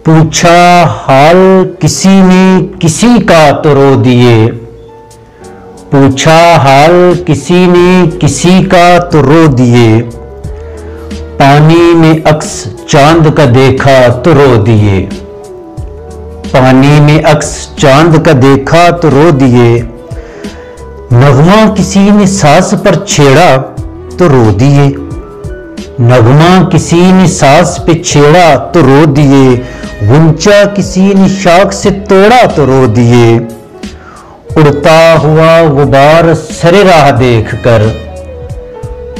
پوچھا حال کسی نے کسی کا تو رو دیے، پوچھا حال کسی نے کسی کا تو رو دیے، پانی میں عکس چاند کا دیکھا تو رو دیے، پانی میں عکس چاند کا دیکھا تو رو دیے، نغمہ کسی نے ساز پر چھیڑا تو رو دیے، نغمہ کسی نے ساز پہ چھیڑا تو رو دیے، غنچہ کسی نے شاخ سے توڑا تو رو دیے، اڑتا ہوا غبار سر راہ دیکھ کر،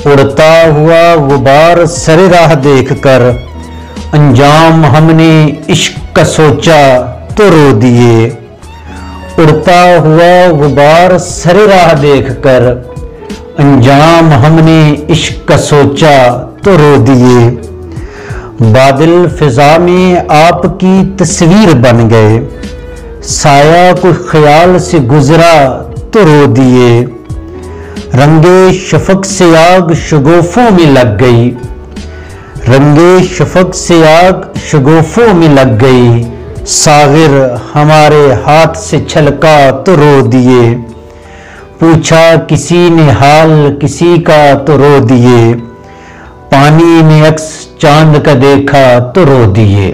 اڑتا ہوا غبار سر راہ دیکھ کر، انجام ہم نے عشق کا سوچا تو رو دیے، اڑتا ہوا غبار سر راہ دیکھ کر، انجام ہم نے عشق کا سوچا تو رو دیے، بادل فضا میں آپ کی تصویر بن گئے، سایہ کوئی خیال سے گزرا تو رو دیے، رنگ شفق سے آگ شگوفوں میں لگ گئی، رنگ شفق سے آگ شگوفوں میں لگ گئی، ساغر ہمارے ہاتھ سے چھلکا تو رو دیے، پوچھا کسی نے حال کسی کا تو رو دیے، پانی میں عکس چاند کا دیکھا تو رو دیے۔